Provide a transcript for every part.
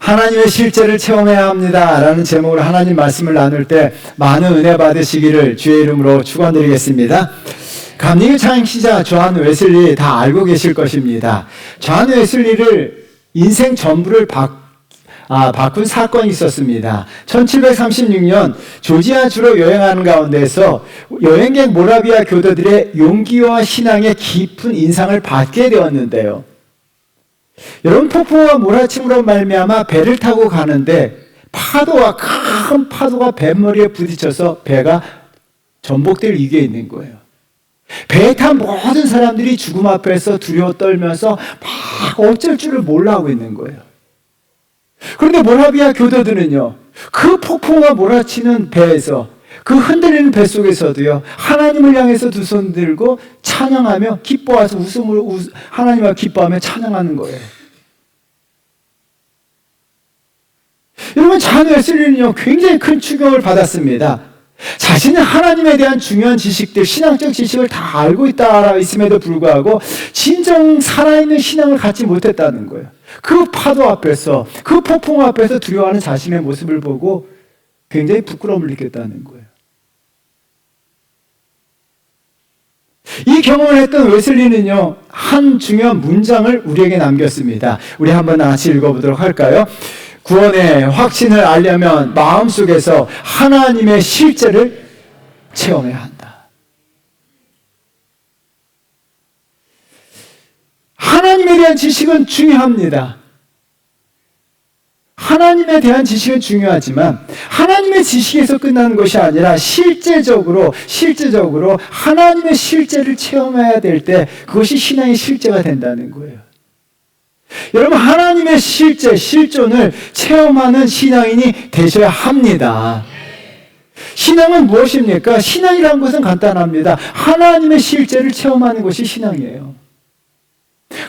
하나님의 실제를 체험해야 합니다 라는 제목으로 하나님 말씀을 나눌 때 많은 은혜 받으시기를 주의 이름으로 축원드리겠습니다. 감리교 창시자 존 웨슬리 다 알고 계실 것입니다. 존 웨슬리를 인생 전부를 바꾼 사건이 있었습니다. 1736년 조지아주로 여행하는 가운데서 여행객 모라비아 교도들의 용기와 신앙에 깊은 인상을 받게 되었는데요. 여러분, 폭풍과 몰아침으로 말미암아 배를 타고 가는데 큰 파도가 뱃머리에 부딪혀서 배가 전복될 위기에 있는 거예요. 배에 탄 모든 사람들이 죽음 앞에서 두려워 떨면서 막 어쩔 줄을 몰라 하고 있는 거예요. 그런데 모라비아 교도들은요, 그 폭풍과 몰아치는 배에서, 그 흔들리는 배 속에서도요, 하나님을 향해서 두 손 들고 찬양하며 기뻐해서 하나님과 기뻐하며 찬양하는 거예요. 여러분, 존 웨슬리는요, 굉장히 큰 충격을 받았습니다. 자신은 하나님에 대한 중요한 지식들, 신앙적 지식을 다 알고 있음에도 불구하고 진정 살아있는 신앙을 갖지 못했다는 거예요. 그 파도 앞에서, 그 폭풍 앞에서 두려워하는 자신의 모습을 보고 굉장히 부끄러움을 느꼈다는 거예요. 이 경험을 했던 웨슬리는요, 한 중요한 문장을 우리에게 남겼습니다. 우리 한번 같이 읽어보도록 할까요? 구원의 확신을 알려면 마음속에서 하나님의 실제를 체험해야 한다. 하나님에 대한 지식은 중요합니다. 하나님에 대한 지식은 중요하지만 하나님의 지식에서 끝나는 것이 아니라 실제적으로 하나님의 실제를 체험해야 될 때 그것이 신앙의 실제가 된다는 거예요. 여러분, 하나님의 실존을 체험하는 신앙인이 되셔야 합니다. 신앙은 무엇입니까? 신앙이라는 것은 간단합니다. 하나님의 실제를 체험하는 것이 신앙이에요.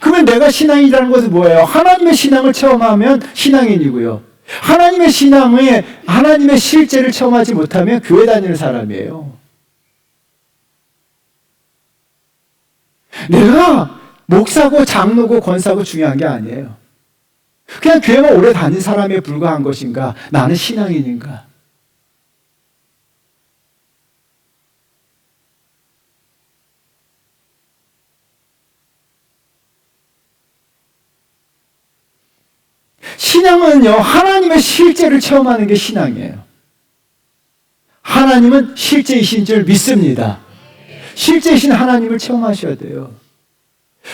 그러면 내가 신앙이라는 것은 뭐예요? 하나님의 신앙을 체험하면 신앙인이고요. 하나님의 실제를 체험하지 못하면 교회 다니는 사람이에요. 내가 목사고 장로고 권사고 중요한 게 아니에요. 그냥 교회만 오래 다닌 사람에 불과한 것인가? 나는 신앙인인가? 신앙은요, 하나님의 실제를 체험하는 게 신앙이에요. 하나님은 실제이신 줄 믿습니다. 실제이신 하나님을 체험하셔야 돼요.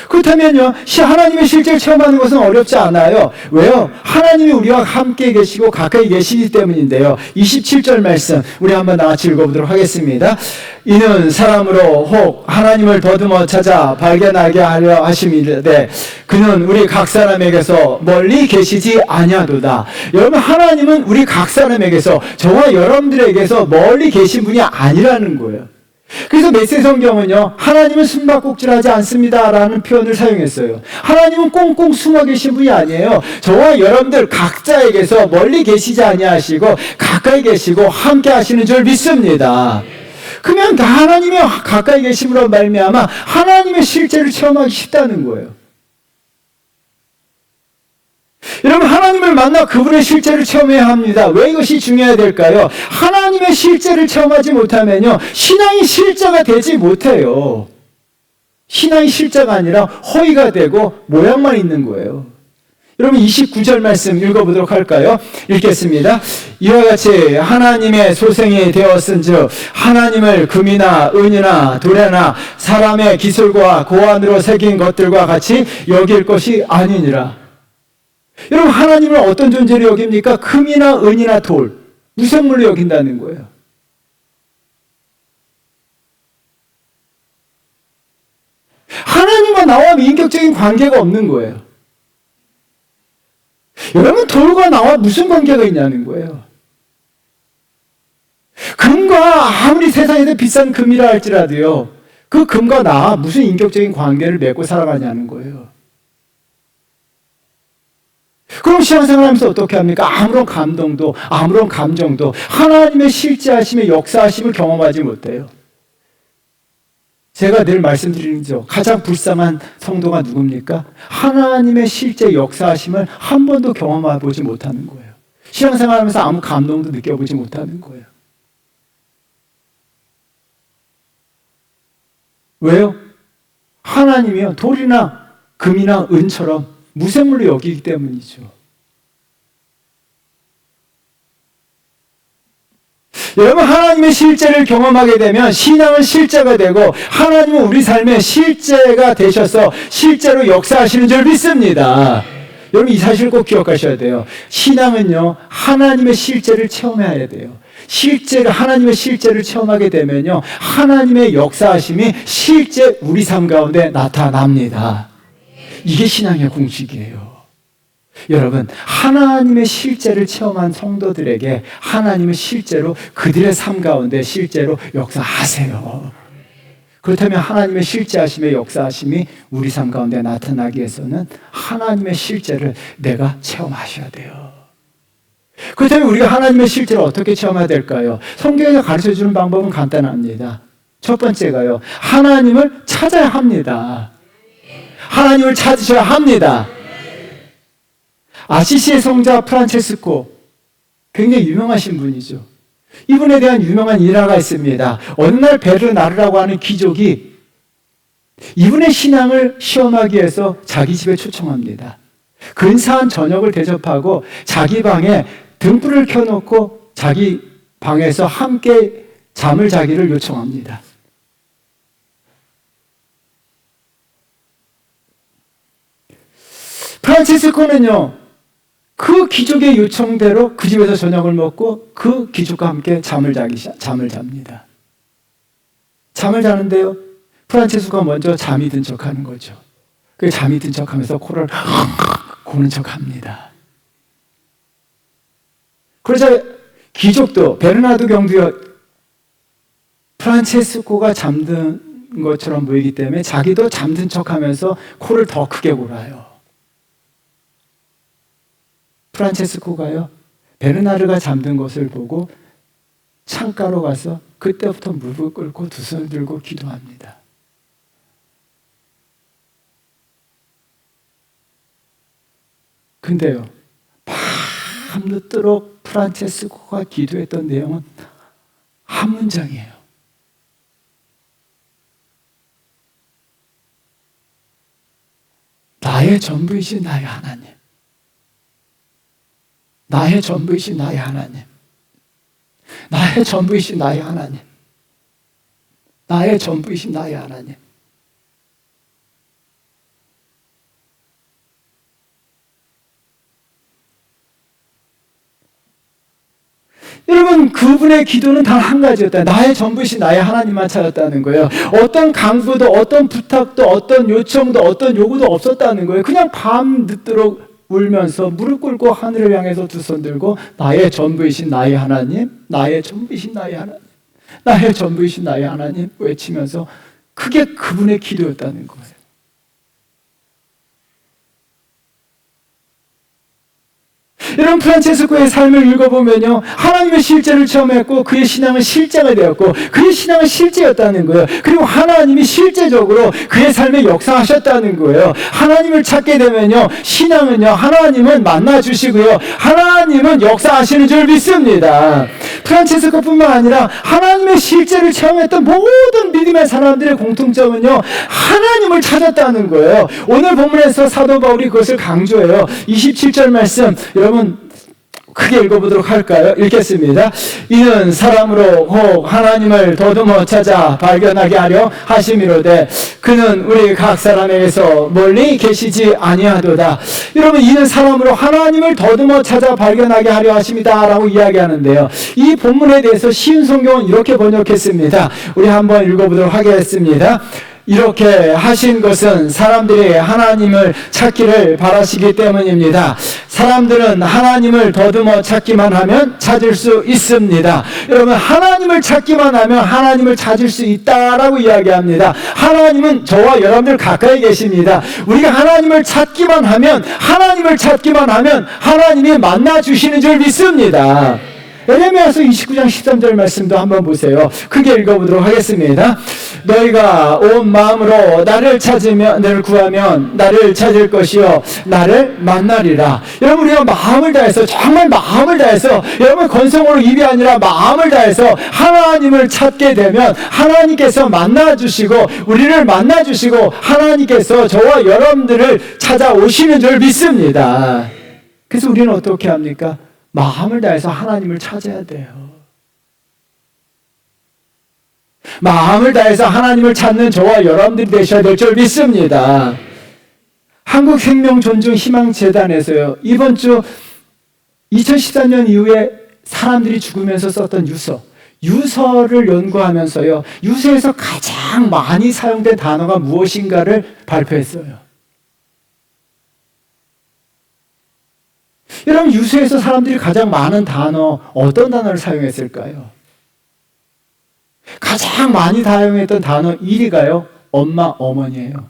그렇다면요, 하나님의 실제를 체험하는 것은 어렵지 않아요. 왜요? 하나님이 우리와 함께 계시고 가까이 계시기 때문인데요. 27절 말씀 우리 한번 같이 읽어보도록 하겠습니다. 이는 사람으로 혹 하나님을 더듬어 찾아 발견하게 하려 하심이되 그는 우리 각 사람에게서 멀리 계시지 아니하도다. 여러분, 하나님은 우리 각 사람에게서, 저와 여러분들에게서 멀리 계신 분이 아니라는 거예요. 그래서 메시지 성경은요, 하나님은 숨바꼭질하지 않습니다 라는 표현을 사용했어요. 하나님은 꽁꽁 숨어 계신 분이 아니에요. 저와 여러분들 각자에게서 멀리 계시지 아니하시고 가까이 계시고 함께 하시는 줄 믿습니다. 그러면 하나님이 가까이 계심으로 말미암아 하나님의 실제를 체험하기 쉽다는 거예요. 여러분, 하나님을 만나 그분의 실제를 체험해야 합니다. 왜 이것이 중요해야 될까요? 하나님의 실제를 체험하지 못하면요, 신앙이 실제가 되지 못해요. 신앙이 실제가 아니라 허위가 되고 모양만 있는 거예요. 여러분, 29절 말씀 읽어보도록 할까요? 읽겠습니다. 이와 같이 하나님의 소생이 되었은즉 하나님을 금이나 은이나 도래나 사람의 기술과 고안으로 새긴 것들과 같이 여길 것이 아니니라. 여러분, 하나님을 어떤 존재로 여깁니까? 금이나 은이나 돌, 무생물로 여긴다는 거예요. 하나님과 나와 인격적인 관계가 없는 거예요. 여러분, 돌과 나와 무슨 관계가 있냐는 거예요. 금과 아무리 세상에서 비싼 금이라 할지라도요, 그 금과 나 무슨 인격적인 관계를 맺고 살아가냐는 거예요. 그럼 신앙생활하면서 어떻게 합니까? 아무런 감동도 아무런 감정도 하나님의 실제하심의 역사하심을 경험하지 못해요. 제가 늘 말씀드리는 죠. 가장 불쌍한 성도가 누굽니까? 하나님의 실제 역사하심을 한 번도 경험해보지 못하는 거예요. 신앙생활하면서 아무 감동도 느껴보지 못하는 거예요. 왜요? 하나님이요, 돌이나 금이나 은처럼 무생물로 여기기 때문이죠. 여러분, 하나님의 실제를 경험하게 되면 신앙은 실제가 되고 하나님은 우리 삶의 실제가 되셔서 실제로 역사하시는 줄 믿습니다. 여러분, 이 사실 꼭 기억하셔야 돼요. 신앙은요, 하나님의 실제를 체험해야 돼요. 하나님의 실제를 체험하게 되면요, 하나님의 역사하심이 실제 우리 삶 가운데 나타납니다. 이게 신앙의 공식이에요. 여러분, 하나님의 실제를 체험한 성도들에게 하나님은 실제로 그들의 삶 가운데 실제로 역사하세요. 그렇다면 하나님의 실제하심의 역사하심이 우리 삶 가운데 나타나기 위해서는 하나님의 실제를 내가 체험하셔야 돼요. 그렇다면 우리가 하나님의 실제를 어떻게 체험해야 될까요? 성경에서 가르쳐주는 방법은 간단합니다. 첫 번째가요, 하나님을 찾아야 합니다. 하나님을 찾으셔야 합니다. 아시시의 성자 프란체스코, 굉장히 유명하신 분이죠. 이분에 대한 유명한 일화가 있습니다. 어느 날 베르나르라고 하는 귀족이 이분의 신앙을 시험하기 위해서 자기 집에 초청합니다. 근사한 저녁을 대접하고 자기 방에 등불을 켜놓고 자기 방에서 함께 잠을 자기를 요청합니다. 프란체스코는요, 그 귀족의 요청대로 그 집에서 저녁을 먹고 그 귀족과 함께 잠을 잡니다. 잠을 자는데요, 프란체스코가 먼저 잠이 든 척하는 거죠. 그 잠이 든 척하면서 코를 고는 척합니다. 그러자 귀족도, 베르나르도 경도요, 프란체스코가 잠든 것처럼 보이기 때문에 자기도 잠든 척하면서 코를 더 크게 골아요. 프란체스코가요, 베르나르가 잠든 것을 보고 창가로 가서 그때부터 무릎을 꿇고 두 손을 들고 기도합니다. 근데요, 밤늦도록 프란체스코가 기도했던 내용은 한 문장이에요. 나의 전부이신 나의 하나님. 나의 전부이신 나의 하나님. 나의 전부이신 나의 하나님. 나의 전부이신 나의 하나님. 여러분, 그분의 기도는 단 한 가지였다. 나의 전부이신 나의 하나님만 찾았다는 거예요. 어떤 강구도, 어떤 부탁도, 어떤 요청도, 어떤 요구도 없었다는 거예요. 그냥 밤 늦도록 울면서 무릎 꿇고 하늘을 향해서 두 손 들고 나의 전부이신 나의 하나님, 나의 전부이신 나의 하나님, 나의 전부이신 나의 하나님 외치면서 그게 그분의 기도였다는 거예요. 여러분, 프란체스코의 삶을 읽어보면요, 하나님의 실제를 체험했고 그의 신앙은 실제가 되었고 그의 신앙은 실제였다는 거예요. 그리고 하나님이 실제적으로 그의 삶에 역사하셨다는 거예요. 하나님을 찾게 되면요, 신앙은요, 하나님은 만나주시고요, 하나님은 역사하시는 줄 믿습니다. 프란체스코뿐만 아니라 하나님의 실제를 체험했던 모든 믿음의 사람들의 공통점은요, 하나님을 찾았다는 거예요. 오늘 본문에서 사도 바울이 그것을 강조해요. 27절 말씀, 여러분 크게 읽어보도록 할까요? 읽겠습니다. 이는 사람으로 혹 하나님을 더듬어 찾아 발견하게 하려 하심이로되 그는 우리 각 사람에게서 멀리 계시지 아니하도다. 여러분, 이는 사람으로 하나님을 더듬어 찾아 발견하게 하려 하심이다 라고 이야기하는데요, 이 본문에 대해서 쉬운 성경은 이렇게 번역했습니다. 우리 한번 읽어보도록 하겠습니다. 이렇게 하신 것은 사람들이 하나님을 찾기를 바라시기 때문입니다. 사람들은 하나님을 더듬어 찾기만 하면 찾을 수 있습니다. 여러분, 하나님을 찾기만 하면 하나님을 찾을 수 있다라고 이야기합니다. 하나님은 저와 여러분들 가까이 계십니다. 우리가 하나님을 찾기만 하면 하나님이 만나주시는 줄 믿습니다. 에레미야서 29장 13절 말씀도 한번 보세요. 크게 읽어보도록 하겠습니다. 너희가 온 마음으로 나를 찾으면, 너를 구하면 나를 찾을 것이요 나를 만나리라. 여러분, 우리가 마음을 다해서, 정말 마음을 다해서, 여러분 건성으로 입이 아니라 마음을 다해서 하나님을 찾게 되면 하나님께서 만나주시고 우리를 만나주시고 하나님께서 저와 여러분들을 찾아오시는 줄 믿습니다. 그래서 우리는 어떻게 합니까? 마음을 다해서 하나님을 찾아야 돼요. 마음을 다해서 하나님을 찾는 저와 여러분들이 되셔야 될 줄 믿습니다. 한국생명존중희망재단에서요, 이번 주 2014년 이후에 사람들이 죽으면서 썼던 유서를 연구하면서요, 유서에서 가장 많이 사용된 단어가 무엇인가를 발표했어요. 여러분, 유서에서 사람들이 가장 많은 단어, 어떤 단어를 사용했을까요? 가장 많이 사용했던 단어 1위가요, 엄마, 어머니예요.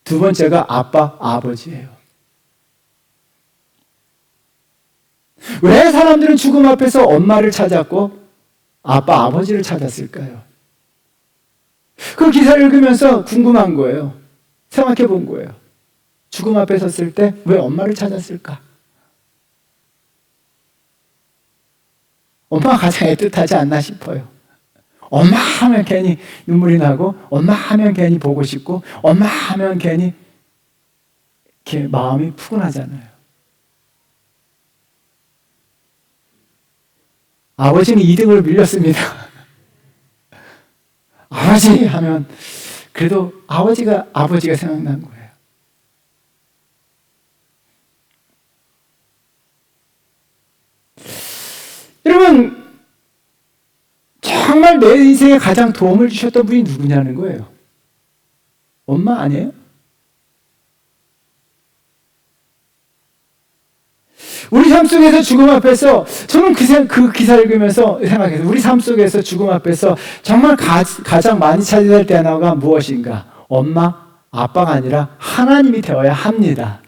두 번째가 아빠, 아버지예요. 왜 사람들은 죽음 앞에서 엄마를 찾았고 아빠, 아버지를 찾았을까요? 그 기사를 읽으면서 궁금한 거예요. 생각해 본 거예요. 죽음 앞에 섰을 때 왜 엄마를 찾았을까? 엄마가 가장 애틋하지 않나 싶어요. 엄마 하면 괜히 눈물이 나고, 엄마 하면 괜히 보고 싶고, 엄마 하면 괜히 이렇게 마음이 푸근하잖아요. 아버지는 2등으로 밀렸습니다. 아버지 하면 그래도 아버지가 생각난 거예요. 여러분, 정말 내 인생에 가장 도움을 주셨던 분이 누구냐는 거예요. 엄마 아니에요? 우리 삶 속에서 죽음 앞에서, 저는 그 기사를 읽으면서 생각해서, 우리 삶 속에서 죽음 앞에서 정말 가장 많이 찾아야 될 단어가 무엇인가? 엄마, 아빠가 아니라 하나님이 되어야 합니다.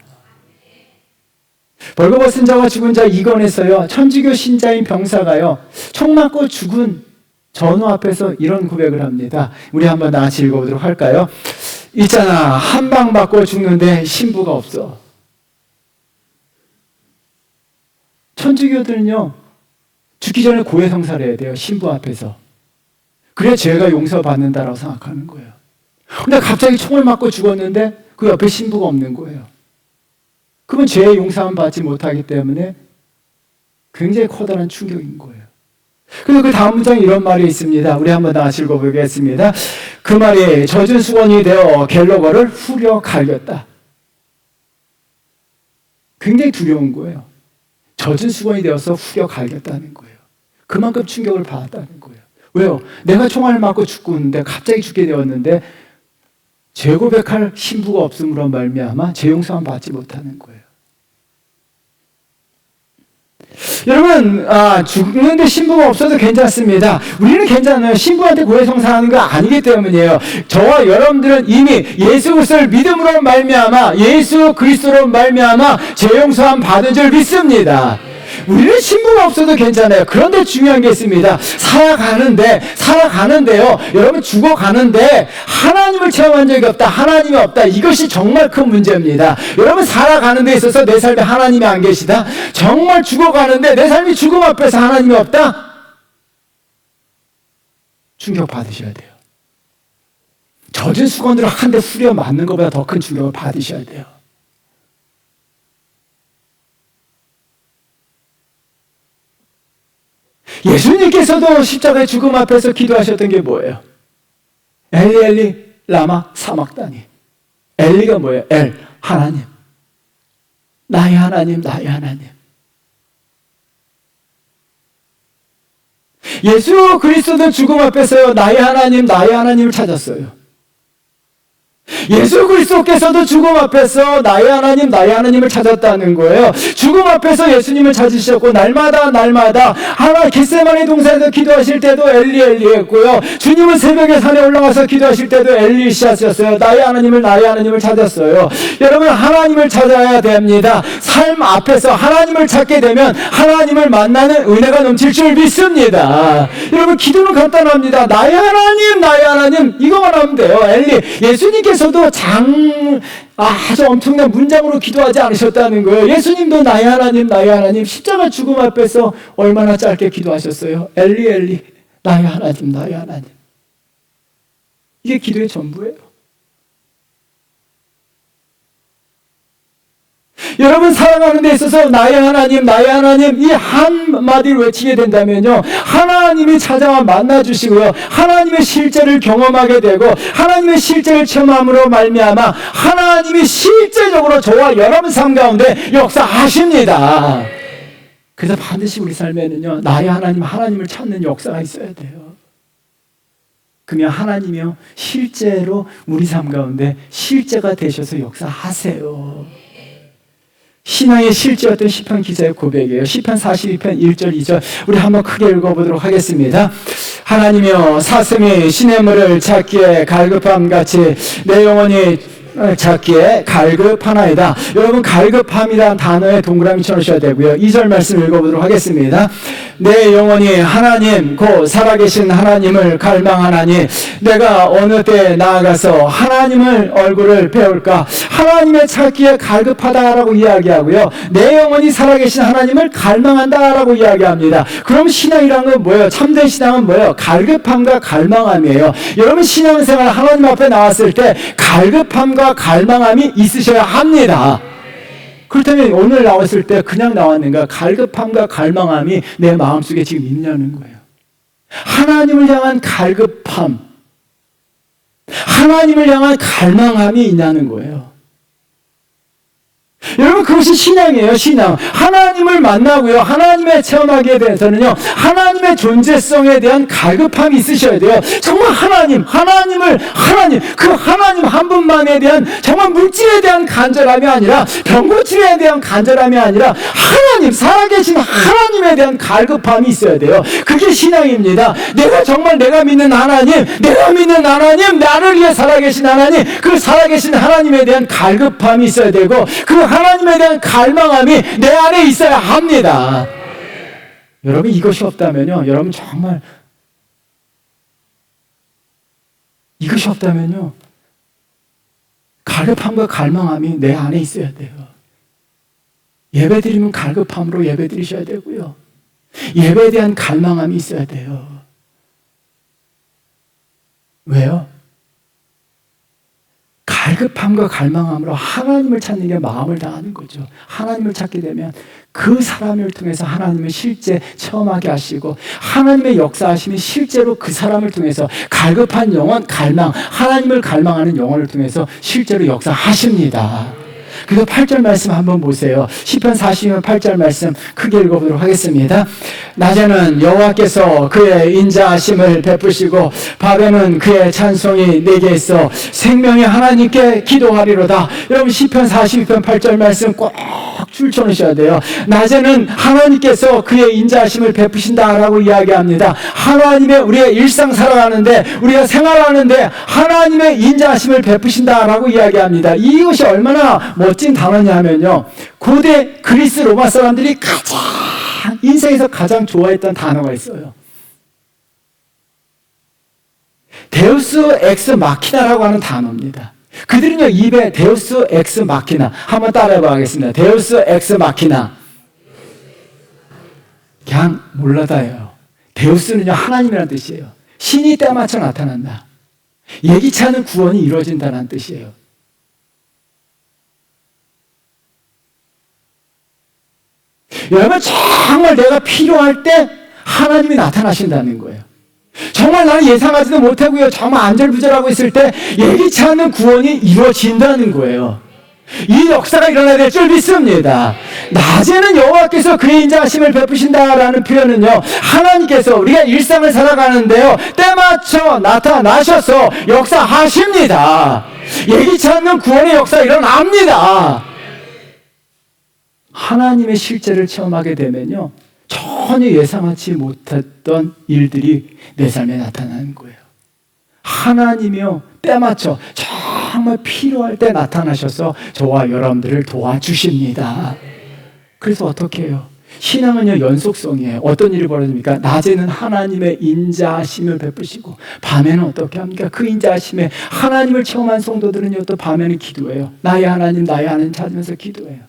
벌거벗은 자와 죽은 자 2권에서요, 천주교 신자인 병사가요, 총 맞고 죽은 전우 앞에서 이런 고백을 합니다. 우리 한번 다 같이 읽어보도록 할까요? 있잖아, 한 방 맞고 죽는데 신부가 없어. 천주교들은요, 죽기 전에 고해성사를 해야 돼요. 신부 앞에서. 그래야 죄가 용서받는다라고 생각하는 거예요. 근데 갑자기 총을 맞고 죽었는데 그 옆에 신부가 없는 거예요. 그건 죄의 용서함 받지 못하기 때문에 굉장히 커다란 충격인 거예요. 그리고 그 다음 문장에 이런 말이 있습니다. 우리 한번 다 같이 읽어보겠습니다. 그 말이 젖은 수건이 되어 갤러거를 후려 갈겼다. 굉장히 두려운 거예요. 젖은 수건이 되어서 후려 갈겼다는 거예요. 그만큼 충격을 받았다는 거예요. 왜요? 내가 총알을 맞고 죽고 있는데, 갑자기 죽게 되었는데 재고백할 신부가 없음으로 말미암아 재용서함 받지 못하는 거예요. 여러분, 죽는데 신부가 없어도 괜찮습니다. 우리는 괜찮아요. 신부한테 고해성사하는 거 아니기 때문이에요. 저와 여러분들은 이미 예수 그리스도를 믿음으로 말미암아, 예수 그리스도로 말미암아 재용서함 받은 줄 믿습니다. 우리는 신부가 없어도 괜찮아요. 그런데 중요한 게 있습니다. 살아가는데요, 여러분 죽어가는데 하나님을 체험한 적이 없다, 하나님이 없다, 이것이 정말 큰 문제입니다. 여러분, 살아가는 데 있어서 내 삶에 하나님이 안 계시다, 정말 죽어가는데 내 삶이 죽음 앞에서 하나님이 없다, 충격 받으셔야 돼요. 젖은 수건으로 한 대 후려 맞는 것보다 더 큰 충격을 받으셔야 돼요. 예수님께서도 십자가의 죽음 앞에서 기도하셨던 게 뭐예요? 엘리 엘리 라마 사막다니. 엘리가 뭐예요? 하나님, 나의 하나님, 나의 하나님. 예수 그리스도는 죽음 앞에서요, 나의 하나님, 나의 하나님을 찾았어요. 예수 그리스도께서도 죽음 앞에서 나의 하나님, 나의 하나님을 찾았다는 거예요. 죽음 앞에서 예수님을 찾으셨고 날마다 하나 겟세마네 동산에서 기도하실 때도 엘리 엘리 했고요. 주님은 새벽에 산에 올라가서 기도하실 때도 엘리시 하셨어요. 나의 하나님을 찾았어요. 여러분, 하나님을 찾아야 됩니다. 삶 앞에서 하나님을 찾게 되면 하나님을 만나는 은혜가 넘칠 줄 믿습니다. 여러분, 기도는 간단합니다. 나의 하나님 이거만 하면 돼요. 엘리, 예수님께서도 아주 엄청난 문장으로 기도하지 않으셨다는 거예요. 예수님도 나의 하나님, 십자가 죽음 앞에서 얼마나 짧게 기도하셨어요. 엘리 엘리, 나의 하나님. 이게 기도의 전부예요. 여러분, 살아가는 데 있어서 나의 하나님 이 한마디를 외치게 된다면요, 하나님이 찾아와 만나주시고요, 하나님의 실제를 경험하게 되고 하나님의 실제를 체험함으로 말미암아 하나님이 실제적으로 저와 여러분 삶 가운데 역사하십니다. 그래서 반드시 우리 삶에는요, 나의 하나님을 찾는 역사가 있어야 돼요. 그러면 하나님이요, 실제로 우리 삶 가운데 실제가 되셔서 역사하세요. 신앙의 실제였던 시편 기자의 고백이에요. 시편 42편 1절 2절 우리 한번 크게 읽어보도록 하겠습니다. 하나님이여, 사슴이 시냇물을 찾기에 갈급함같이 내 영혼이 찾기에 갈급하나이다. 여러분, 갈급함이라는 단어에 동그라미 쳐주셔야 되고요. 2절 말씀 읽어보도록 하겠습니다. 내 영혼이 하나님 곧 살아계신 하나님을 갈망하나니 내가 어느 때에 나아가서 하나님을 얼굴을 배울까. 하나님의 찾기에 갈급하다라고 이야기하고요, 내 영혼이 살아계신 하나님을 갈망한다라고 이야기합니다. 그럼 신앙이란 건 뭐예요? 참된 신앙은 뭐예요? 갈급함과 갈망함이에요. 여러분, 신앙생활 하나님 앞에 나왔을 때 갈급함과 갈망함이 있으셔야 합니다. 그렇다면 오늘 나왔을 때 그냥 나왔는가? 갈급함과 갈망함이 내 마음속에 지금 있냐는 거예요. 하나님을 향한 갈급함, 하나님을 향한 갈망함이 있냐는 거예요. 여러분, 그것이 신앙이에요. 신앙. 하나님을 만나고요, 하나님의 체험하기에 대해서는요, 하나님의 존재성에 대한 갈급함이 있으셔야 돼요. 정말 하나님 그 하나님 한 분만에 대한 정말 물질에 대한 간절함이 아니라, 병고침에 대한 간절함이 아니라 하나님, 살아계신 하나님에 대한 갈급함이 있어야 돼요. 그게 신앙입니다. 내가 믿는 하나님, 나를 위해 살아계신 하나님, 그 살아계신 하나님에 대한 갈급함이 있어야 되고, 그 하나님에 대한 갈망함이 내 안에 있어야 합니다. 여러분, 이것이 없다면요, 여러분 정말 이것이 없다면요, 갈급함과 갈망함이 내 안에 있어야 돼요. 예배드리면 갈급함으로 예배드리셔야 되고요, 예배에 대한 갈망함이 있어야 돼요. 왜요? 갈급함과 갈망함으로 하나님을 찾는 게 마음을 다하는 거죠. 하나님을 찾게 되면 그 사람을 통해서 하나님을 실제 체험하게 하시고, 하나님의 역사하심이 실제로 그 사람을 통해서 갈급한 영혼, 하나님을 갈망하는 영혼을 통해서 실제로 역사하십니다. 그래서 8절 말씀 한번 보세요. 시편 42편 8절 말씀 크게 읽어보도록 하겠습니다. 낮에는 여호와께서 그의 인자하심을 베푸시고 밤에는 그의 찬송이 내게 있어 생명의 하나님께 기도하리로다. 여러분, 시편 42편 8절 말씀 꼭 줄쳐놓으셔야 돼요. 낮에는 하나님께서 그의 인자하심을 베푸신다라고 이야기합니다. 하나님의 우리의 일상 살아가는데, 우리가 생활하는데 하나님의 인자하심을 베푸신다라고 이야기합니다. 이것이 얼마나 멋진 단어냐면요, 고대 그리스 로마 사람들이 인생에서 가장 좋아했던 단어가 있어요. 데우스 엑스 마키나라고 하는 단어입니다. 그들은요, 입에 데우스 엑스 마키나 한번 따라해봐 하겠습니다. 데우스 엑스 마키나. 그냥 몰라다예요. 데우스는요, 하나님이라는 뜻이에요. 신이 때 맞춰 나타난다. 예기치 않은 구원이 이루어진다는 뜻이에요. 여러분, 정말 내가 필요할 때 하나님이 나타나신다는 거예요. 정말 나는 예상하지도 못하고요, 정말 안절부절하고 있을 때 예기치 않은 구원이 이루어진다는 거예요. 이 역사가 일어나야 될 줄 믿습니다. 낮에는 여호와께서 그의 인자하심을 베푸신다라는 표현은요, 하나님께서 우리가 일상을 살아가는데요, 때맞춰 나타나셔서 역사하십니다. 예기치 않는 구원의 역사 일어납니다. 하나님의 실제를 체험하게 되면요, 전혀 예상하지 못했던 일들이 내 삶에 나타나는 거예요. 하나님이요, 때맞춰 정말 필요할 때 나타나셔서 저와 여러분들을 도와주십니다. 그래서 어떻게 해요? 신앙은요, 연속성이에요. 어떤 일이 벌어집니까? 낮에는 하나님의 인자하심을 베푸시고 밤에는 어떻게 합니까? 그 인자하심에 하나님을 체험한 성도들은요, 또 밤에는 기도해요. 나의 하나님 찾으면서 기도해요.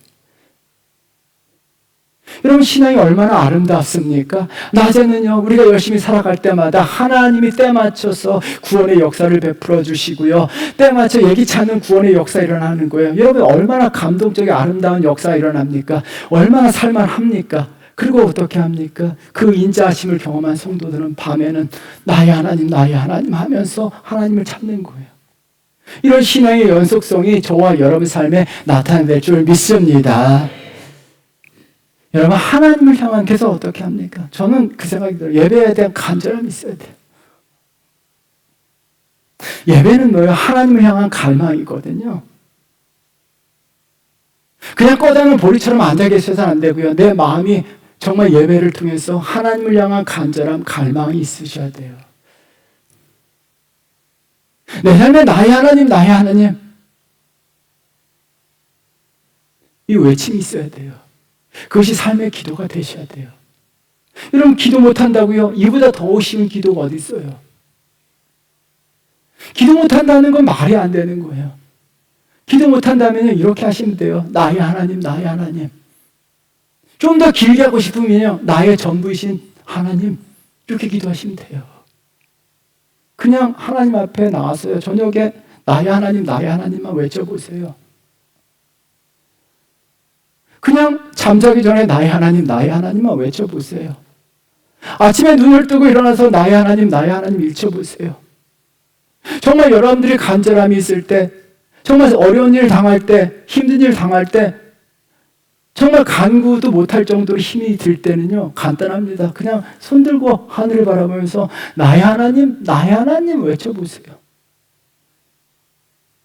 여러분, 신앙이 얼마나 아름답습니까? 낮에는요, 우리가 열심히 살아갈 때마다 하나님이 때 맞춰서 구원의 역사를 베풀어 주시고요, 때 맞춰 예기치 않은 구원의 역사 일어나는 거예요. 여러분, 얼마나 감동적인 아름다운 역사가 일어납니까? 얼마나 살만합니까? 그리고 어떻게 합니까? 그 인자하심을 경험한 성도들은 밤에는 나의 하나님 하면서 하나님을 찾는 거예요. 이런 신앙의 연속성이 저와 여러분 삶에 나타날 줄 믿습니다. 여러분, 하나님을 향한, 그래서 어떻게 합니까? 저는 그 생각이 들어요. 예배에 대한 간절함이 있어야 돼요. 예배는 뭐예요? 하나님을 향한 갈망이거든요. 그냥 꺼다는 보리처럼 앉아 계셔서는 안 되고요. 내 마음이 정말 예배를 통해서 하나님을 향한 간절함, 갈망이 있으셔야 돼요. 내 삶에 나의 하나님, 이 외침이 있어야 돼요. 그것이 삶의 기도가 되셔야 돼요. 여러분, 기도 못한다고요? 이보다 더 쉬운 기도가 어디 있어요? 기도 못한다는 건 말이 안 되는 거예요. 기도 못한다면 이렇게 하시면 돼요. 나의 하나님. 좀 더 길게 하고 싶으면요, 나의 전부이신 하나님, 이렇게 기도하시면 돼요. 그냥 하나님 앞에 나와서요, 저녁에 나의 하나님만 외쳐보세요. 그냥 잠자기 전에 나의 하나님만 외쳐보세요. 아침에 눈을 뜨고 일어나서 나의 하나님 외쳐보세요. 정말 여러분들이 간절함이 있을 때, 정말 어려운 일 당할 때, 힘든 일 당할 때, 정말 간구도 못할 정도로 힘이 들 때는요, 간단합니다. 그냥 손 들고 하늘을 바라보면서 나의 하나님 외쳐보세요.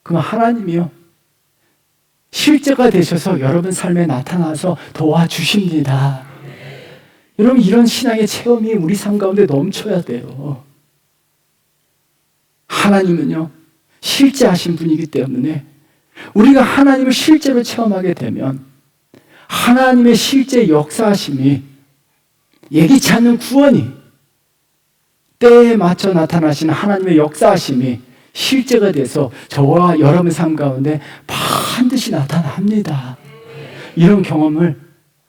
그럼 하나님이요, 실제가 되셔서 여러분 삶에 나타나서 도와주십니다. 여러분, 이런 신앙의 체험이 우리 삶 가운데 넘쳐야 돼요. 하나님은요, 실제하신 분이기 때문에 우리가 하나님을 실제로 체험하게 되면 하나님의 실제 역사하심이, 예기치 않는 구원이, 때에 맞춰 나타나시는 하나님의 역사하심이 실제가 돼서 저와 여러분 삶 가운데 반드시 나타납니다. 이런 경험을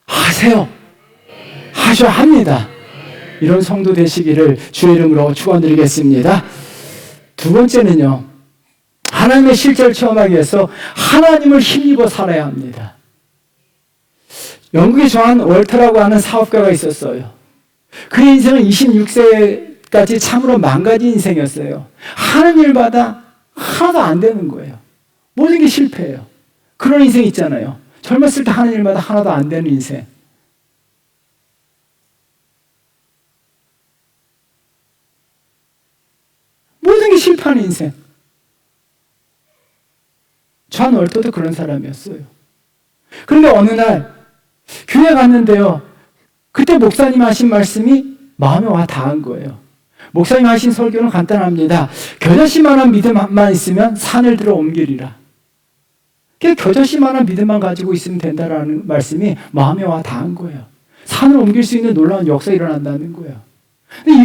하셔야 합니다. 이런 성도 되시기를 주의 이름으로 축원드리겠습니다. 두 번째는요, 하나님의 실제를 체험하기 위해서 하나님을 힘입어 살아야 합니다. 영국의 존 월터라고 하는 사업가가 있었어요. 그의 인생은 26세까지 참으로 망가진 인생이었어요. 하는 일마다 하나도 안 되는 거예요. 모든 게 실패예요. 그런 인생 있잖아요. 젊었을 때 하는 일마다 하나도 안 되는 인생. 모든 게 실패하는 인생. 존 월터도 그런 사람이었어요. 그런데 어느 날 교회 갔는데요, 그때 목사님 하신 말씀이 마음에 와 닿은 거예요. 목사님 하신 설교는 간단합니다. 겨자씨만한 믿음만 있으면 산을 들어 옮기리라. 겨자씨만한 믿음만 가지고 있으면 된다라는 말씀이 마음에 와 닿은 거예요. 산을 옮길 수 있는 놀라운 역사가 일어난다는 거예요. 근데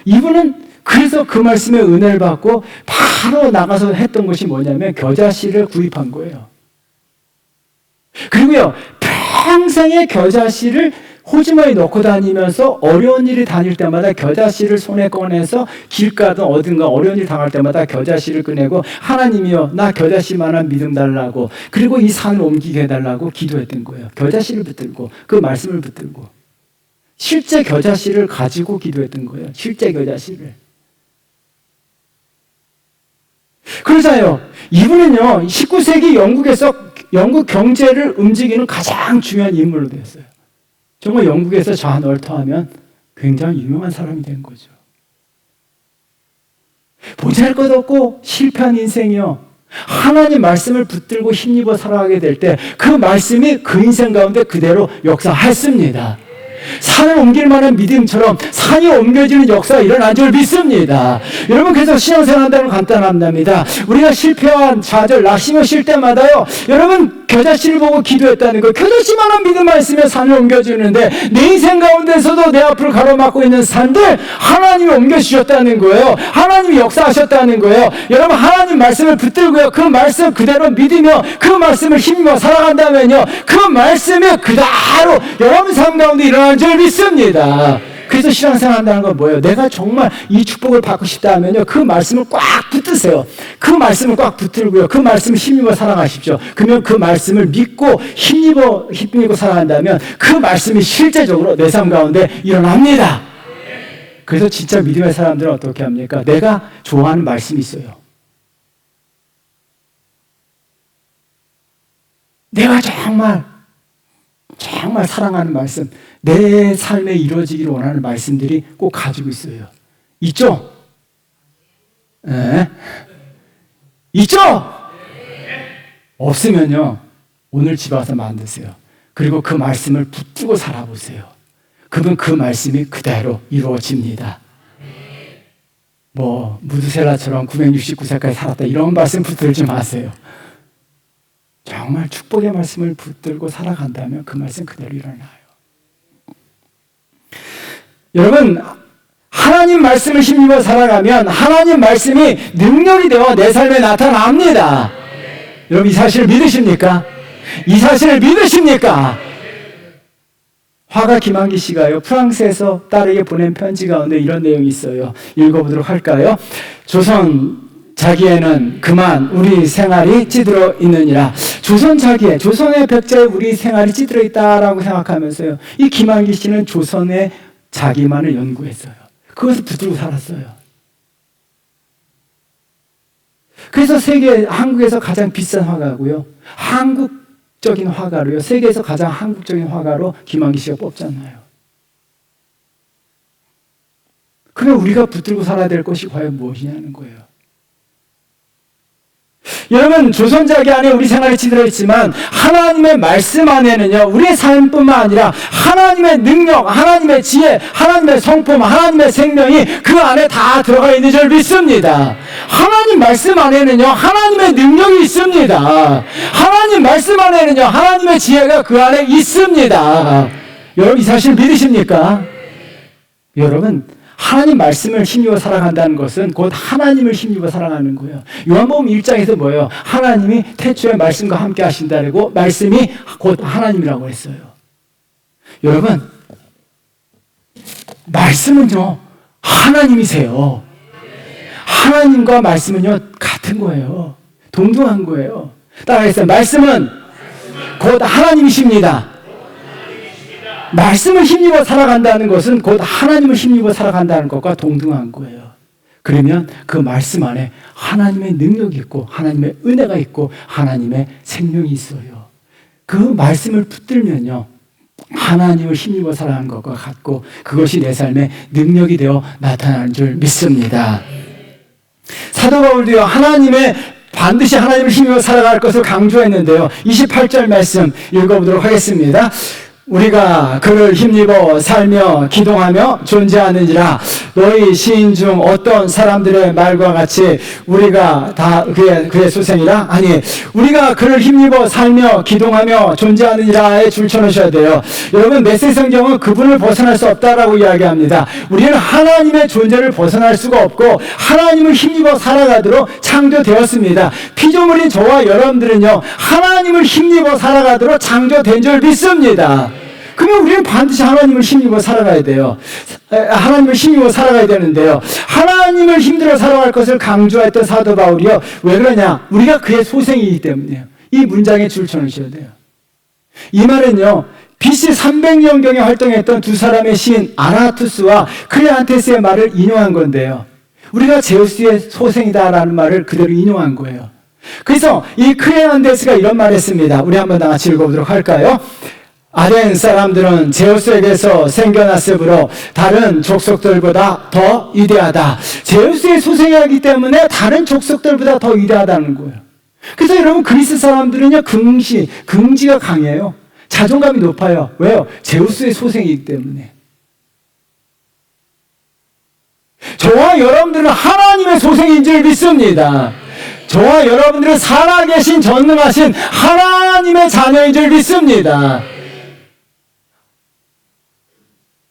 이분은 그래서 그 말씀에 은혜를 받고 바로 나가서 했던 것이 뭐냐면 겨자씨를 구입한 거예요. 그리고요, 평생의 겨자씨를 호주머니에 넣고 다니면서 어려운 일이 다닐 때마다 겨자씨를 손에 꺼내서 길 가든 어딘가 어려운 일 당할 때마다 겨자씨를 꺼내고 하나님이여, 나 겨자씨만한 믿음 달라고, 그리고 이 산을 옮기게 해달라고 기도했던 거예요. 겨자씨를 붙들고, 그 말씀을 붙들고 실제 겨자씨를 가지고 기도했던 거예요. 실제 겨자씨를. 그러자요, 이분은요 19세기 영국에서 영국 경제를 움직이는 가장 중요한 인물로 되었어요. 정말 영국에서 좌널터하면 굉장히 유명한 사람이 된 거죠. 보잘것없고 실패한 인생이요, 하나님 말씀을 붙들고 힘입어 살아가게 될 때 그 말씀이 그 인생 가운데 그대로 역사했습니다. 산을 옮길 만한 믿음처럼 산이 옮겨지는 역사가 일어난 줄 믿습니다. 여러분, 그래서 신앙생활한다는 간단합니다. 우리가 실패한 좌절, 낙심하실 때마다요, 여러분 겨자씨를 보고 기도했다는 거예요. 겨자씨만한 믿음만 있으면 산을 옮겨주는데 내 인생 가운데서도 내 앞을 가로막고 있는 산들 하나님이 옮겨주셨다는 거예요. 하나님이 역사하셨다는 거예요. 여러분, 하나님 말씀을 붙들고요, 그 말씀 그대로 믿으며 그 말씀을 힘입어 살아간다면요, 그 말씀이 그대로 여러분 삶 가운데 일어나는 줄 믿습니다. 그래서 신앙생활 한다는 건 뭐예요? 내가 정말 이 축복을 받고 싶다 하면요, 그 말씀을 꽉 붙드세요. 그 말씀을 꽉 붙들고요, 그 말씀을 힘입어 살아가십시오. 그러면 그 말씀을 믿고 힘입어 살아간다면 그 말씀이 실제적으로 내 삶 가운데 일어납니다. 그래서 진짜 믿음의 사람들은 어떻게 합니까? 내가 좋아하는 말씀이 있어요. 내가 정말 사랑하는 말씀, 내 삶에 이루어지기를 원하는 말씀들이 꼭 가지고 있어요. 있죠? 네. 있죠? 없으면요, 오늘 집에 와서 만드세요. 그리고 그 말씀을 붙들고 살아보세요. 그러면 그 말씀이 그대로 이루어집니다. 뭐 무드셀라처럼 969세까지 살았다 이런 말씀 붙들지 마세요. 정말 축복의 말씀을 붙들고 살아간다면 그 말씀 그대로 일어나요. 여러분, 하나님 말씀을 힘입어 살아가면 하나님 말씀이 능력이 되어 내 삶에 나타납니다. 여러분, 이 사실을 믿으십니까? 이 사실을 믿으십니까? 화가 김한기 씨가요, 프랑스에서 딸에게 보낸 편지 가운데 이런 내용이 있어요. 읽어보도록 할까요? 조선 자기에는 그만 우리 생활이 찌들어 있느니라. 조선의 벽자에 우리 생활이 찌들어 있다라고 생각하면서요, 이 김한기 씨는 조선의 자기만을 연구했어요. 그것을 붙들고 살았어요. 그래서 한국에서 가장 비싼 화가고요, 한국적인 화가로요, 세계에서 가장 한국적인 화가로 김한기 씨가 뽑잖아요. 그럼 우리가 붙들고 살아야 될 것이 과연 무엇이냐는 거예요. 여러분, 조선자기 안에 우리 생활이 찌들어 있지만 하나님의 말씀 안에는요, 우리의 삶뿐만 아니라 하나님의 능력, 하나님의 지혜, 하나님의 성품, 하나님의 생명이 그 안에 다 들어가 있는 줄 믿습니다. 하나님 말씀 안에는요, 하나님의 능력이 있습니다. 하나님 말씀 안에는요, 하나님의 지혜가 그 안에 있습니다. 여러분, 이 사실 믿으십니까? 여러분, 하나님 말씀을 힘입어 살아간다는 것은 곧 하나님을 힘입어 살아가는 거예요. 요한복음 1장에서 뭐예요? 하나님이 태초에 말씀과 함께 하신다고, 말씀이 곧 하나님이라고 했어요. 여러분, 말씀은요, 하나님이세요. 하나님과 말씀은요, 같은 거예요. 동등한 거예요. 따라해서 말씀은 곧 하나님이십니다. 말씀을 힘입어 살아간다는 것은 곧 하나님을 힘입어 살아간다는 것과 동등한 거예요. 그러면 그 말씀 안에 하나님의 능력이 있고 하나님의 은혜가 있고 하나님의 생명이 있어요. 그 말씀을 붙들면요, 하나님을 힘입어 살아가는 것과 같고 그것이 내 삶의 능력이 되어 나타나는 줄 믿습니다. 사도 바울도요, 반드시 하나님을 힘입어 살아갈 것을 강조했는데요, 28절 말씀 읽어보도록 하겠습니다. 우리가 그를 힘입어 살며 기동하며 존재하느니라. 너희 시인 중 어떤 사람들의 말과 같이 우리가 다 그의 소생이라? 아니, 우리가 그를 힘입어 살며 기동하며 존재하느니라에 줄쳐놓으셔야 돼요. 여러분, 메시지 성경은 그분을 벗어날 수 없다라고 이야기합니다. 우리는 하나님의 존재를 벗어날 수가 없고 하나님을 힘입어 살아가도록 창조되었습니다. 피조물인 저와 여러분들은요, 하나님을 힘입어 살아가도록 창조된 줄 믿습니다. 그러면 우리는 반드시 하나님을 힘입어 살아가야 돼요. 하나님을 힘입어 살아가야 되는데요, 하나님을 힘들어 살아갈 것을 강조했던 사도 바울이요, 왜 그러냐? 우리가 그의 소생이기 때문이에요. 이 문장에 줄쳐놓으셔야 돼요. 이 말은요, BC 300년경에 활동했던 두 사람의 시인 아라투스와 클레안테스의 말을 인용한 건데요, 우리가 제우스의 소생이다라는 말을 그대로 인용한 거예요. 그래서 이 크레난데스가 이런 말을 했습니다. 우리 한번 다 같이 읽어보도록 할까요? 아덴 사람들은 제우스에게서 생겨났으므로 다른 족속들보다 더 위대하다. 제우스의 소생이기 때문에 다른 족속들보다 더 위대하다는 거예요. 그래서 여러분 그리스 사람들은요 긍지가 강해요. 자존감이 높아요. 왜요? 제우스의 소생이기 때문에. 저와 여러분들은 하나님의 소생인 줄 믿습니다. 저와 여러분들은 살아계신 전능하신 하나님의 자녀인 줄 믿습니다.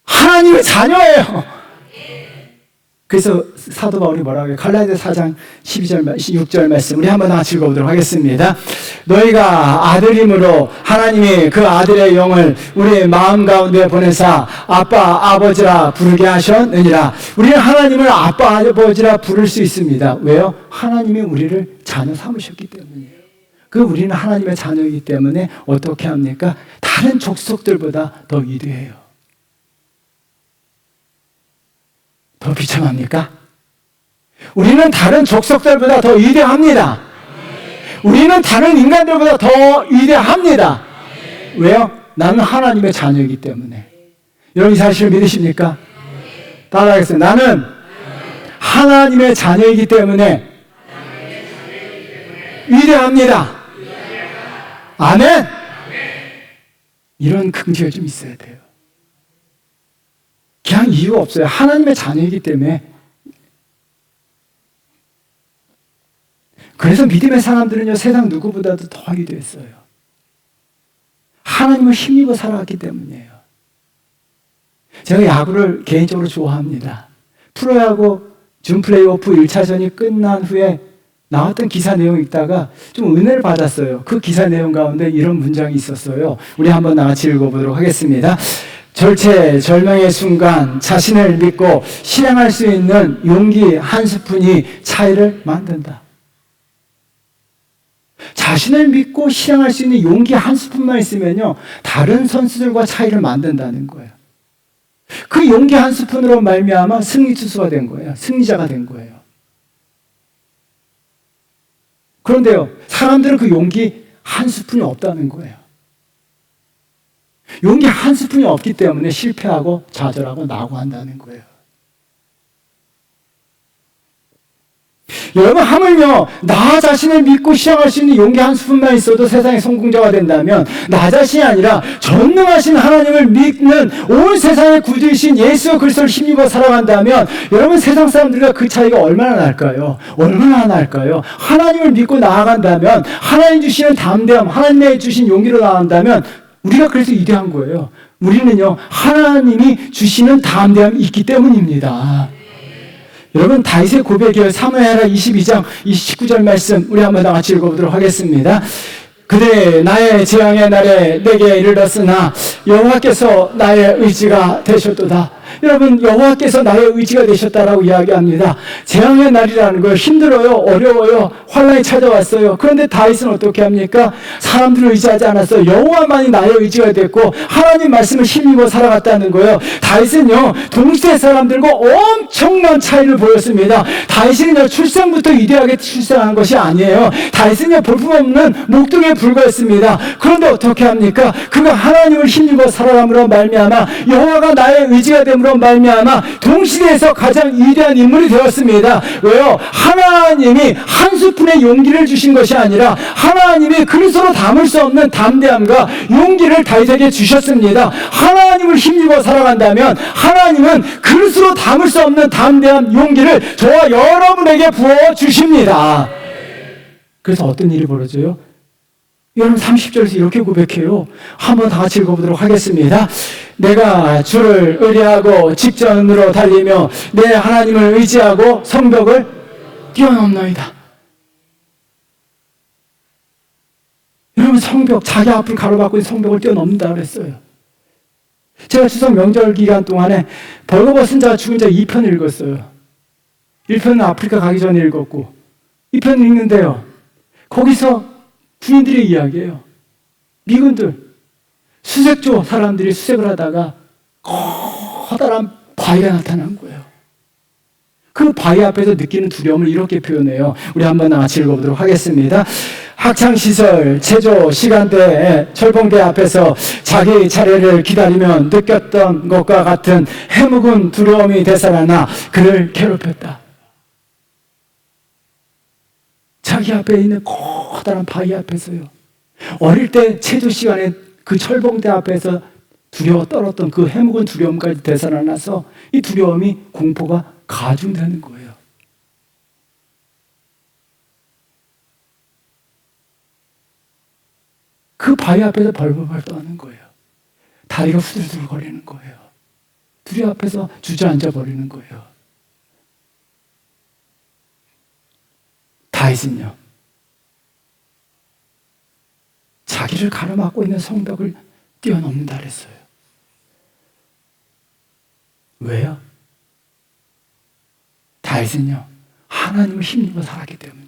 하나님의 자녀예요. 그래서 사도 바울이 뭐라고 해요? 갈라디아서 4장 6절 말씀 우리 한번 같이 읽어보도록 하겠습니다. 너희가 아들임으로 하나님이 그 아들의 영을 우리의 마음 가운데 보내사 아빠 아버지라 부르게 하셨느니라. 우리는 하나님을 아빠 아버지라 부를 수 있습니다. 왜요? 하나님이 우리를 자녀 삼으셨기 때문이에요. 우리는 하나님의 자녀이기 때문에 어떻게 합니까? 다른 족속들보다 더 위대해요. 더 비참합니까? 우리는 다른 족속들보다 더 위대합니다. 우리는 다른 인간들보다 더 위대합니다. 왜요? 나는 하나님의 자녀이기 때문에. 여러분 이 사실을 믿으십니까? 따라하겠습니다. 나는 하나님의 자녀이기 때문에 위대합니다. 아멘? 이런 긍지가 좀 있어야 돼요. 그냥 이유 없어요. 하나님의 자녀이기 때문에. 그래서 믿음의 사람들은요, 세상 누구보다도 더 위대했어요. 하나님을 힘입어 살아왔기 때문이에요. 제가 야구를 개인적으로 좋아합니다. 프로야구 준 플레이오프 1차전이 끝난 후에 나왔던 기사 내용 읽다가 좀 은혜를 받았어요. 그 기사 내용 가운데 이런 문장이 있었어요. 우리 한번 같이 읽어보도록 하겠습니다. 절체절명의 순간 자신을 믿고 실행할 수 있는 용기 한 스푼이 차이를 만든다. 자신을 믿고 실행할 수 있는 용기 한 스푼만 있으면요, 다른 선수들과 차이를 만든다는 거예요. 그 용기 한 스푼으로 말미암아 승리 투수가 된 거예요. 승리자가 된 거예요. 그런데요, 사람들은 그 용기 한 스푼이 없다는 거예요. 용기 한 스푼이 없기 때문에 실패하고 좌절하고 낙오한다는 거예요. 여러분, 하물며 나 자신을 믿고 시행할 수 있는 용기 한 스푼만 있어도 세상의 성공자가 된다면, 나 자신이 아니라 전능하신 하나님을 믿는 온 세상의 구주이신 예수 그리스도를 힘입어 살아간다면, 여러분 세상 사람들과 그 차이가 얼마나 날까요? 얼마나 날까요? 하나님을 믿고 나아간다면, 하나님 주시는 담대함, 하나님의 주신 용기로 나아간다면 우리가 그래서 위대한 거예요. 우리는요, 하나님이 주시는 담대함이 있기 때문입니다. 여러분, 다윗의 고백이에요. 사무엘하 22장 19절 말씀 우리 한번 다 같이 읽어보도록 하겠습니다. 그대 나의 재앙의 날에 내게 이르렀으나 여호와께서 나의 의지가 되셨도다. 여러분, 여호와께서 나의 의지가 되셨다라고 이야기합니다. 재앙의 날이라는 걸 힘들어요, 어려워요, 환란이 찾아왔어요. 그런데 다윗은 어떻게 합니까? 사람들을 의지하지 않았어요. 여호와만이 나의 의지가 됐고 하나님 말씀을 힘입어 살아갔다는 거예요. 다윗은요, 동시대 사람들과 엄청난 차이를 보였습니다. 다윗은요, 출생부터 위대하게 출생한 것이 아니에요. 다윗은요, 볼품없는 목동에 불과했습니다. 그런데 어떻게 합니까? 그가 하나님을 힘입어 살아감으로 말미암아 여호와가 나의 의지가 됨으로 말미암아 동시대에서 가장 위대한 인물이 되었습니다. 왜요? 하나님이 한 스푼의 용기를 주신 것이 아니라 하나님이 그리스도로 담을 수 없는 담대함과 용기를 다윗에게 주셨습니다. 하나님을 힘입어 살아간다면 하나님은 그리스도로 담을 수 없는 담대함, 용기를 저와 여러분에게 부어주십니다. 그래서 어떤 일이 벌어져요? 여러분 30절에서 이렇게 고백해요. 한번 다 같이 읽어보도록 하겠습니다. 내가 주를 의뢰하고 직전으로 달리며 내 하나님을 의지하고 성벽을 뛰어넘나이다. 여러분, 성벽, 자기 앞을 가로막고 성벽을 뛰어넘는다 그랬어요. 제가 추석 명절 기간 동안에 벌거벗은 자 죽은 자 2편 읽었어요. 1편은 아프리카 가기 전에 읽었고 2편 읽는데요, 거기서 군인들의 이야기예요. 미군들, 수색조 사람들이 수색을 하다가 커다란 바위가 나타난 거예요. 그 바위 앞에서 느끼는 두려움을 이렇게 표현해요. 우리 한번 같이 읽어보도록 하겠습니다. 학창시절 체조 시간대에 철봉대 앞에서 자기 차례를 기다리며 느꼈던 것과 같은 해묵은 두려움이 되살아나 그를 괴롭혔다. 자기 앞에 있는 커다란 바위 앞에서요. 어릴 때 체조 시간에 그 철봉대 앞에서 두려워 떨었던 그 해묵은 두려움까지 되살아나서 이 두려움이 공포가 가중되는 거예요. 그 바위 앞에서 벌벌벌 떠는 거예요. 다리가 후들후들 거리는 거예요. 두려움 앞에서 주저앉아 버리는 거예요. 다윗은요, 자기를 가로막고 있는 성벽을 뛰어넘는다 그랬어요. 왜요? 다윗은요, 하나님을 힘입어 살았기 때문이에요.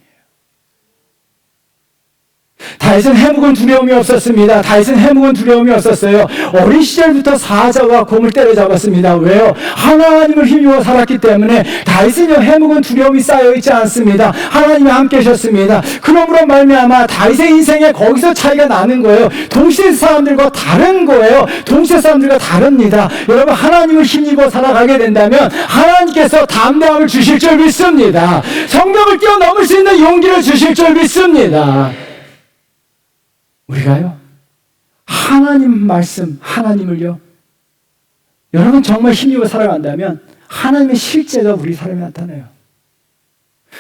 다윗은 해묵은 두려움이 없었습니다. 다윗은 해묵은 두려움이 없었어요. 어린 시절부터 사자와 곰을 때려잡았습니다. 왜요? 하나님을 힘입어 살았기 때문에 다윗은요, 해묵은 두려움이 쌓여있지 않습니다. 하나님이 함께 하셨습니다. 그러므로 말미암아 다윗의 인생에 거기서 차이가 나는 거예요. 동시대 사람들과 다른 거예요. 동시대 사람들과 다릅니다. 여러분, 하나님을 힘입어 살아가게 된다면 하나님께서 담대함을 주실 줄 믿습니다. 성벽을 뛰어넘을 수 있는 용기를 주실 줄 믿습니다. 우리가요, 하나님 말씀, 하나님을요, 여러분 정말 힘입어 살아간다면 하나님의 실제가 우리 삶에 나타나요.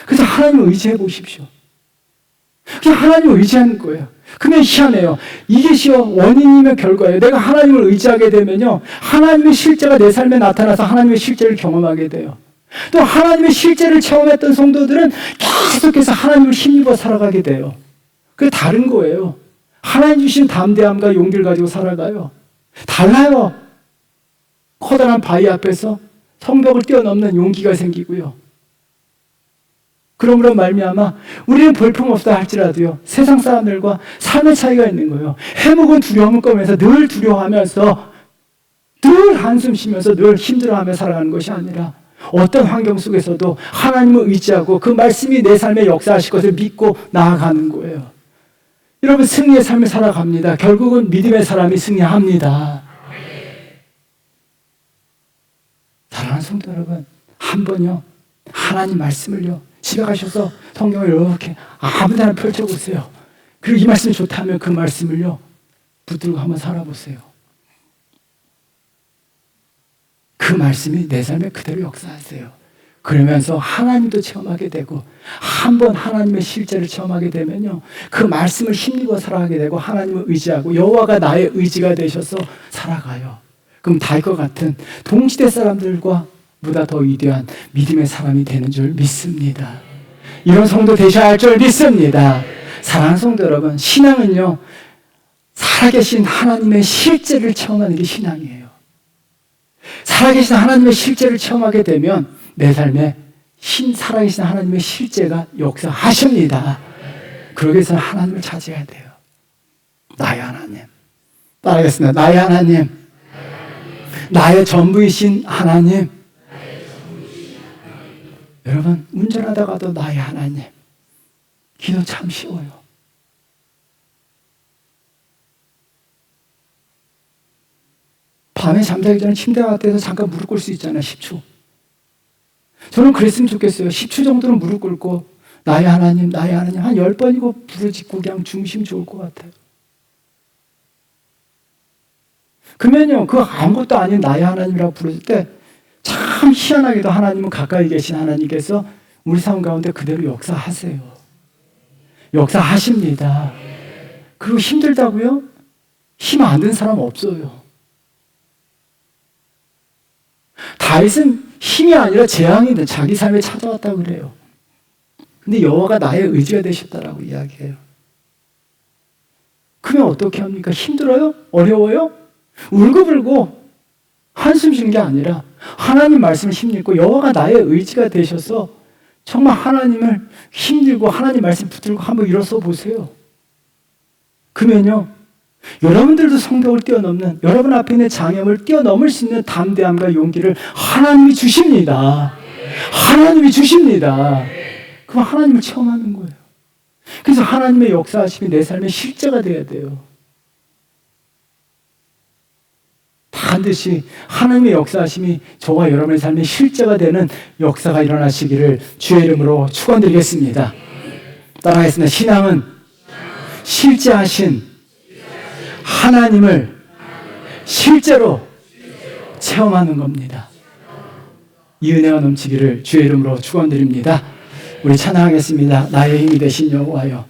그래서 하나님을 의지해 보십시오. 그냥 하나님을 의지하는 거예요. 그러면 희한해요. 이것이요, 원인이면 결과예요. 내가 하나님을 의지하게 되면요, 하나님의 실제가 내 삶에 나타나서 하나님의 실제를 경험하게 돼요. 또 하나님의 실제를 체험했던 성도들은 계속해서 하나님을 힘입어 살아가게 돼요. 그게 다른 거예요. 하나님 주신 담대함과 용기를 가지고 살아가요. 달라요. 커다란 바위 앞에서 성벽을 뛰어넘는 용기가 생기고요. 그러므로 말미암아 우리는 볼품없다 할지라도요, 세상 사람들과 삶의 차이가 있는 거예요. 해묵은 두려움을 꺼면서 늘 두려워하면서 늘 한숨 쉬면서 늘 힘들어하며 살아가는 것이 아니라 어떤 환경 속에서도 하나님을 의지하고 그 말씀이 내 삶에 역사하실 것을 믿고 나아가는 거예요. 여러분, 승리의 삶을 살아갑니다. 결국은 믿음의 사람이 승리합니다. 사랑하는 성도 여러분, 한 번요, 하나님 말씀을요, 집에 가셔서 성경을 이렇게 아무 데나 펼쳐보세요. 그리고 이 말씀이 좋다면 그 말씀을요, 붙들고 한번 살아보세요. 그 말씀이 내 삶에 그대로 역사하세요. 그러면서 하나님도 체험하게 되고, 한번 하나님의 실제를 체험하게 되면요, 그 말씀을 힘입어 살아가게 되고 하나님을 의지하고 여호와가 나의 의지가 되셔서 살아가요. 그럼 다윗과 같은 동시대 사람들과 보다 더 위대한 믿음의 사람이 되는 줄 믿습니다. 이런 성도 되셔야 할 줄 믿습니다. 사랑하는 성도 여러분, 신앙은요, 살아계신 하나님의 실제를 체험하는 게 신앙이에요. 살아계신 하나님의 실제를 체험하게 되면 내 삶에 살아계신 하나님의 실제가 역사하십니다. 그러기 위해서는 하나님을 찾아야 돼요. 나의 하나님. 따라하겠습니다. 나의 하나님. 나의 전부이신 하나님. 여러분, 운전하다가도 나의 하나님. 기도 참 쉬워요. 밤에 잠자기 전에 침대 같아서 잠깐 무릎 꿇을 수 있잖아요. 10초. 저는 그랬으면 좋겠어요. 10초 정도는 무릎 꿇고 나의 하나님, 나의 하나님 한 10번이고 부르짖고 그냥 중심 좋을 것 같아요. 그러면요, 그 아무것도 아닌 나의 하나님이라고 부르실 때 참 희한하게도 하나님은 가까이 계신 하나님께서 우리 삶 가운데 그대로 역사하세요. 역사하십니다. 그리고 힘들다고요? 힘 안 든 사람 없어요. 다윗은 힘이 아니라 재앙이 자기 삶에 찾아왔다고 그래요. 근데 여호와가 나의 의지가 되셨다라고 이야기해요. 그러면 어떻게 합니까? 힘들어요? 어려워요? 울고불고 한숨 쉬는 게 아니라 하나님 말씀을 힘입고 여호와가 나의 의지가 되셔서 정말 하나님을 힘들고 하나님 말씀 붙들고 한번 일어서 보세요. 그러면요, 여러분들도 성벽을 뛰어넘는, 여러분 앞에 있는 장애물을 뛰어넘을 수 있는 담대함과 용기를 하나님이 주십니다. 하나님이 주십니다. 그럼 하나님을 체험하는 거예요. 그래서 하나님의 역사하심이 내 삶의 실제가 돼야 돼요. 반드시 하나님의 역사하심이 저와 여러분의 삶의 실제가 되는 역사가 일어나시기를 주의 이름으로 축원드리겠습니다. 따라하겠습니다. 신앙은 실제하신 하나님을 실제로 체험하는 겁니다. 이 은혜가 넘치기를 주의 이름으로 축원드립니다. 우리 찬양하겠습니다. 나의 힘이 되신 여호와여.